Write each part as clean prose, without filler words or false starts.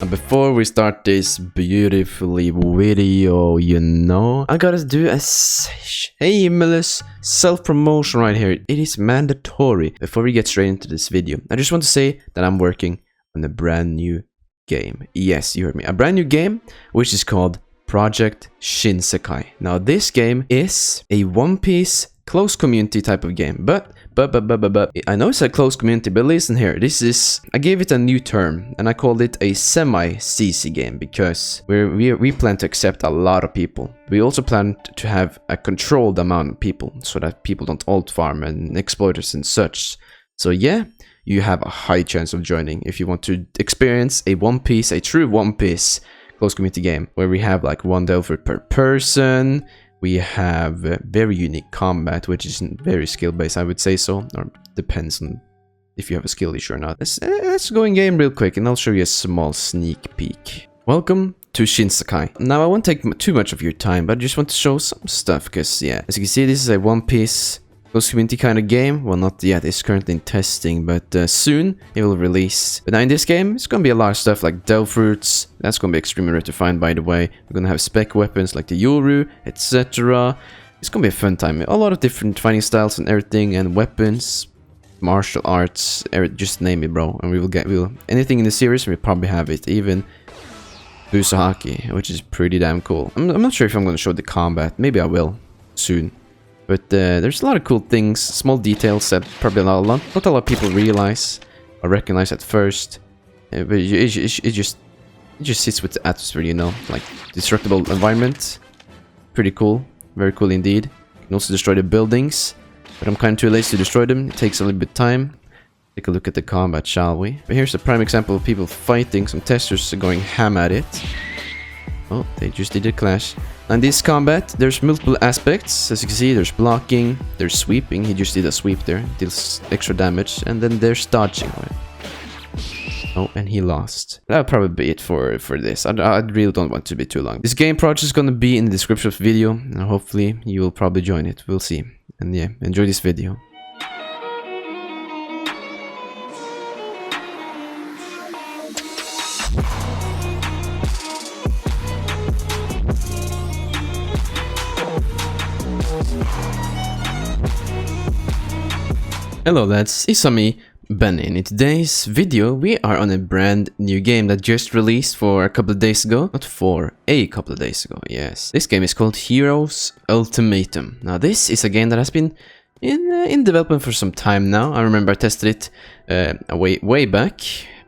Before we start this beautifully video, I gotta do a shameless self-promotion right here. It is mandatory. Before we get straight into this video, I just want to say that I'm working on a brand new game. Yes, you heard me. A brand new game, which is called Project Shinsekai. Now, this game is a One Piece close community type of game, but I know it's a close community, but listen here, I gave it a new term and I called it a semi-CC game because we plan to accept a lot of people. We also plan to have a controlled amount of people so that people don't alt farm and exploiters and such. So yeah, you have a high chance of joining if you want to experience a true One Piece close community game where we have like one delver per person. We have very unique combat, which isn't very skill-based, I would say so, or depends on if you have a skill issue or not. Let's go in game real quick, and I'll show you a small sneak peek. Welcome to Shinsekai. Now, I won't take too much of your time, but I just want to show some stuff, because, yeah, as you can see, this is a One Piece close community kind of game. Well, not yet, it's currently in testing, but soon it will release. But now in this game, it's gonna be a lot of stuff like Delve Fruits. That's gonna be extremely rare to find, by the way. We're gonna have spec weapons like the Yoru, etc. It's gonna be a fun time. A lot of different fighting styles and everything, and weapons, martial arts, just name it, bro. And we'll anything in the series, we probably have it. Even Busahaki, which is pretty damn cool. I'm not sure if I'm gonna show the combat. Maybe I will soon. But there's a lot of cool things, small details that probably not a lot of people realize or recognize at first. But it just sits with the atmosphere, you know, like destructible environment. Pretty cool, very cool indeed. You can also destroy the buildings, but I'm kind of too lazy to destroy them. It takes a little bit of time. Take a look at the combat, shall we? But here's a prime example of people fighting. Some testers are going ham at it. Oh, they just did a clash. And this combat, there's multiple aspects. As you can see, there's blocking, there's sweeping. He just did a sweep there, deals extra damage. And then there's dodging. Oh, and he lost. That'll probably be it for this. I really don't want to be too long. This game project is gonna be in the description of the video. And hopefully, you will probably join it. We'll see. And yeah, enjoy this video. Hello lads, it's me, Benni. In today's video, we are on a brand new game that just released for a couple of days ago. Not for a couple of days ago, yes. This game is called Heroes Ultimatum. Now this is a game that has been in development for some time now. I remember I tested it way back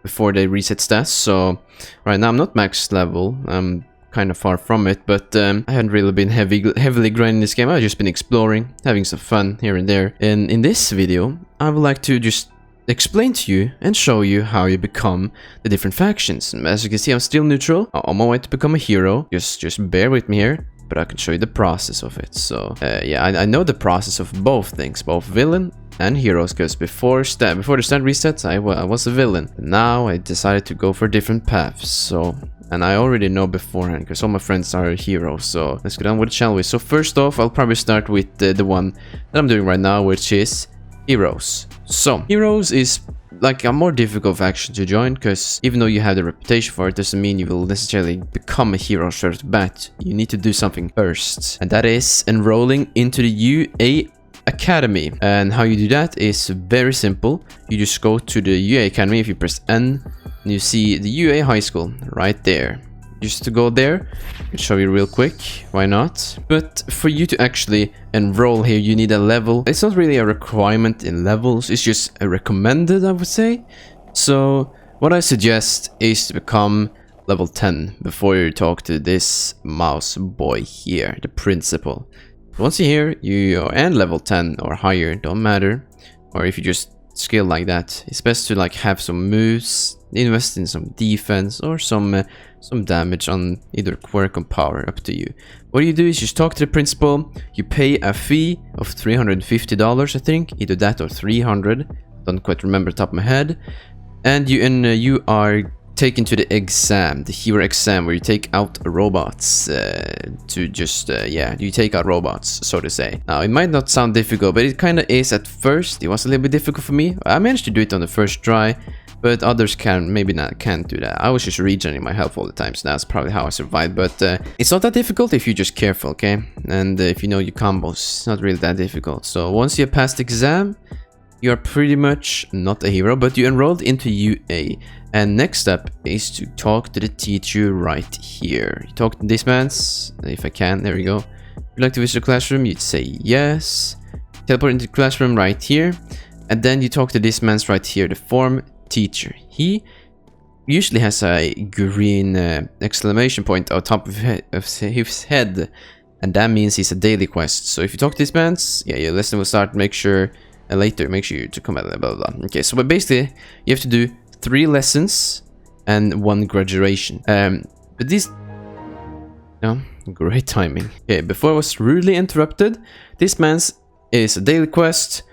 before they reset stats. So right now I'm not max level. I'm kind of far from it, but I haven't really been heavily grinding this game. I've just been exploring, having some fun here and there. And in this video, I would like to just explain to you and show you how you become the different factions. As you can see, I'm still neutral. I'm on my way to become a hero. Just bear with me here, but I can show you the process of it. So yeah, I know the process of both things, both villain and heroes, because before the stat resets, I was a villain. Now I decided to go for different paths. So. And I already know beforehand, because all my friends are heroes, so let's get on with it, shall we? So first off, I'll probably start with the one that I'm doing right now, which is Heroes. So, Heroes is like a more difficult faction to join, because even though you have the reputation for it, doesn't mean you will necessarily become a hero straight off the bat. You need to do something first, and that is enrolling into the UA Academy. And how you do that is very simple. You just go to the UA Academy. If you press N, you see the UA High School right there. Just to go there, I can show you real quick, why not? But for you to actually enroll here, you need a level. It's not really a requirement in levels, it's just a recommended, I would say. So what I suggest is to become level 10 before you talk to this mouse boy here, the principal. Once you're here, you are level 10 or higher, don't matter. Or if you just skill like that, it's best to like have some moves, invest in some defense or some damage on either quirk or power, up to you. What you do is just talk to the principal, you pay a fee of $350, I think, either that or 300, don't quite remember top of my head, and you are taken to the exam, the hero exam, where you take out robots you take out robots, so to say. Now, it might not sound difficult, but it kind of is at first. It was a little bit difficult for me. I managed to do it on the first try, but others can't do that. I was just regenerating my health all the time, so that's probably how I survived. But it's not that difficult if you're just careful, okay? And if you know your combos, it's not really that difficult. So once you pass the exam, you are pretty much not a hero, but you enrolled into UA. And next step is to talk to the teacher right here. You talk to this man's, if I can, there we go. If you'd like to visit the classroom, you'd say yes. Teleport into the classroom right here. And then you talk to this man's right here, the form teacher. He usually has a green exclamation point on top of his head, and that means he's a daily quest. So if you talk to this man's, yeah, your lesson will start. Make sure later, make sure to come at blah, blah, blah. Okay, so but basically you have to do 3 lessons and 1 graduation. But this, no, great timing. Okay, before I was rudely interrupted, this man's is a daily quest.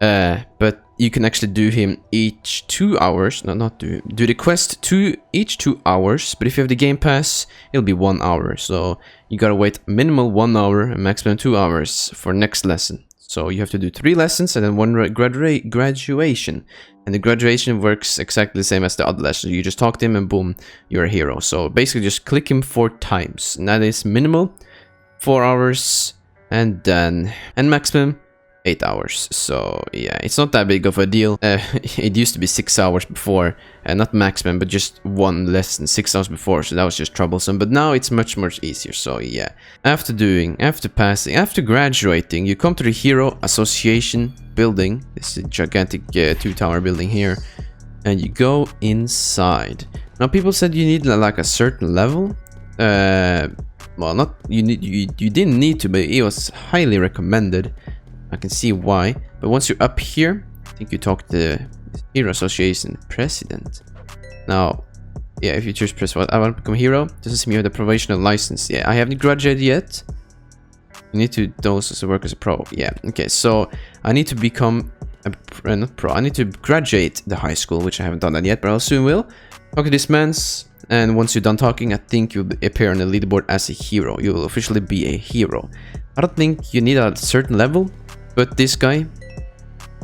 But you can actually do him each 2 hours. No, not do the quest each 2 hours. But if you have the game pass, it'll be 1 hour. So you gotta wait minimal 1 hour and maximum 2 hours for next lesson. So you have to do 3 lessons and then 1 graduation. And the graduation works exactly the same as the other lesson. You just talk to him and boom, you're a hero. So basically just click him 4 times. And that is minimal 4 hours and maximum 8 hours. So yeah, it's not that big of a deal. It used to be 6 hours before, not maximum, but just 1 lesson 6 hours before, so that was just troublesome. But now it's much easier. So yeah, after passing, after graduating, you come to the Hero Association building. This is a gigantic 2-tower building here, and you go inside. Now people said you need like a certain level. Well, not you didn't need to, but it was highly recommended. I can see why, but once you're up here, I think you talk to the Hero Association president. Now, yeah, if you choose press what, I want to become hero. This is me with a provisional license. Yeah, I haven't graduated yet. You need to those work as a pro. Yeah, okay, so I need to become not pro. I need to graduate the high school, which I haven't done that yet, but I soon will. Talk to this man's, and once you're done talking, I think you'll appear on the leaderboard as a hero. You will officially be a hero. I don't think you need a certain level. But this guy,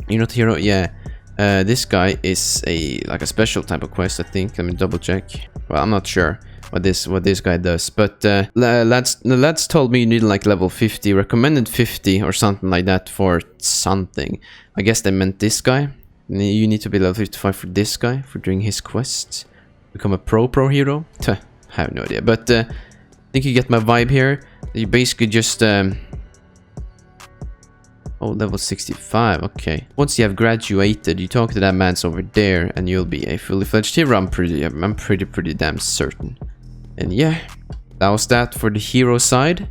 you're not a hero, yeah. This guy is like a special type of quest, I think. Let me double check. Well, I'm not sure what this guy does, but lads told me you need like level 50, recommended 50 or something like that for something. I guess they meant this guy. You need to be level 55 for this guy for doing his quests. Become a pro hero. I have no idea, but I think you get my vibe here. You basically just oh, level 65, okay. Once you have graduated, you talk to that man's over there, and you'll be a fully fledged hero. I'm pretty damn certain. And yeah, that was that for the hero side.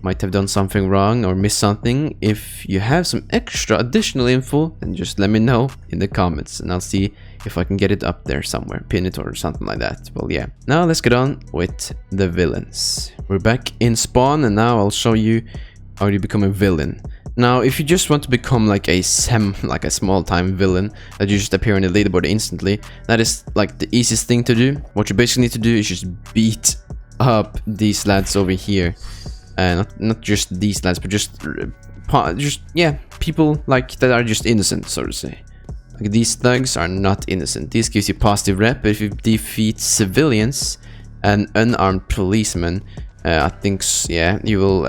Might have done something wrong or missed something. If you have some extra additional info, then just let me know in the comments, and I'll see if I can get it up there somewhere, pin it or something like that. Well, yeah. Now let's get on with the villains. We're back in spawn, and now I'll show you how you become a villain. Now, if you just want to become like a small-time villain that you just appear on the leaderboard instantly, that is like the easiest thing to do. What you basically need to do is just beat up these lads over here. Not just these lads, but just yeah, people like that are just innocent, so to say. Like these thugs are not innocent. This gives you positive rep, but if you defeat civilians and unarmed policemen, I think, yeah, you will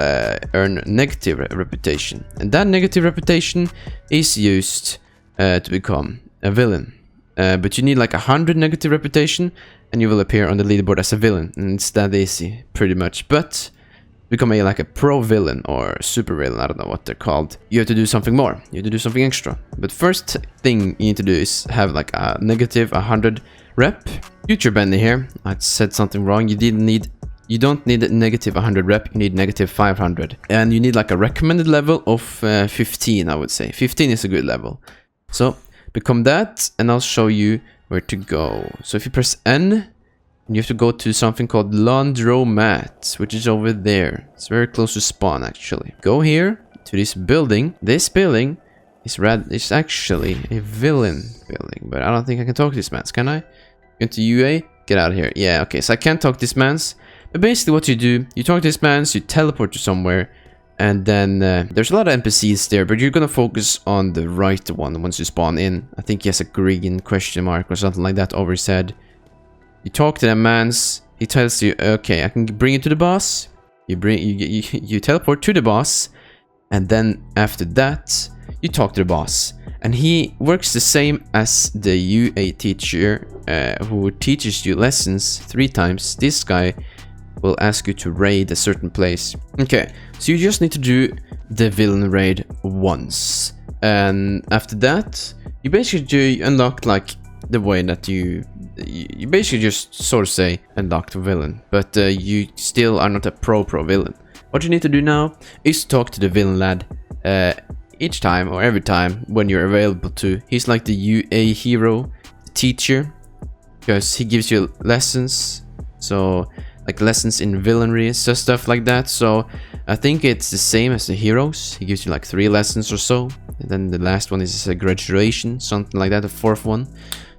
earn negative reputation. And that negative reputation is used to become a villain. But you need like 100 negative reputation, and you will appear on the leaderboard as a villain. And it's that easy, pretty much. But become like a pro villain or super villain, I don't know what they're called, you have to do something more. You have to do something extra. But first thing you need to do is have like a negative 100 rep. Future Benni here. I said something wrong. You don't need a negative 100 rep, you need negative 500. And you need like a recommended level of 15, I would say. 15 is a good level. So become that, and I'll show you where to go. So if you press N, you have to go to something called Laundromat, which is over there. It's very close to spawn, actually. Go here to this building. This building is actually a villain building, but I don't think I can talk to this man's, can I? Go to UA, get out of here. Yeah, okay, so I can't talk to this man's. But basically what you do, you talk to this man, so you teleport to somewhere, and then there's a lot of NPCs there, but you're gonna focus on the right one once you spawn in. I think he has a green question mark or something like that over his head. You talk to that man's. He tells you, okay, I can bring you to the boss. You teleport to the boss, and then after that, you talk to the boss. And he works the same as the UA teacher who teaches you lessons 3 times. This guy will ask you to raid a certain place. Okay, so you just need to do the villain raid once. And after that, you basically unlock like the way that you basically just sort of say unlock the villain. But you still are not a pro villain. What you need to do now is talk to the villain lad each time or every time when you're available to. He's like the UA hero, the teacher, because he gives you lessons. So like lessons in villainry, so stuff like that. So I think it's the same as the heroes. He gives you like 3 lessons or so, and then the last one is a graduation, something like that, the 4th one.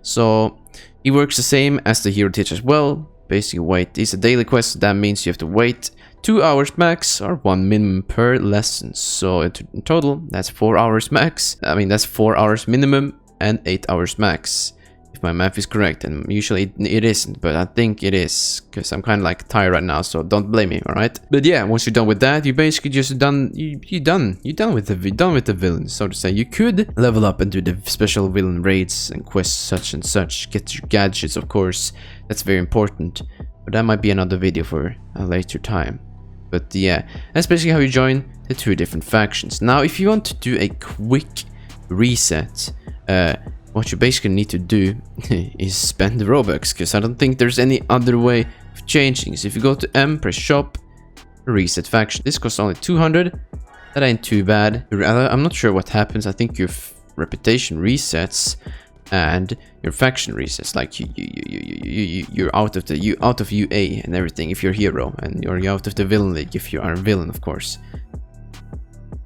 So he works the same as the hero teacher as well. Basically wait, it's a daily quest, so that means you have to wait 2 hours max or 1 minimum per lesson. So in total that's 4 hours max. I mean that's 4 hours minimum and 8 hours max, if my math is correct, and usually it isn't, but I think it is, because I'm kind of like tired right now, so don't blame me, all right? But yeah, once you're done with that, you basically just done with the villain, so to say. You could level up and do the special villain raids and quests such and such, get your gadgets, of course, that's very important, but that might be another video for a later time. But yeah, that's basically how you join the 2 different factions. Now if you want to do a quick reset, what you basically need to do is spend the Robux, because I don't think there's any other way of changing. So if you go to M, press shop, reset faction. This costs only 200. That ain't too bad. I'm not sure what happens. I think your reputation resets and your faction resets. Like you're out of UA and everything if you're hero, and you're out of the villain league if you are a villain, of course.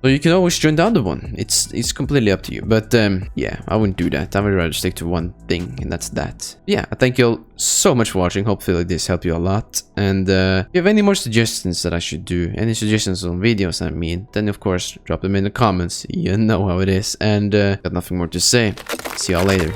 So you can always join the other one. It's completely up to you. But yeah, I wouldn't do that. I would rather stick to one thing, and that's that. Yeah, I thank you all so much for watching. Hopefully this helped you a lot. And if you have any more suggestions that I should do, any suggestions on videos I mean, then of course drop them in the comments. You know how it is. And got nothing more to say. See y'all later.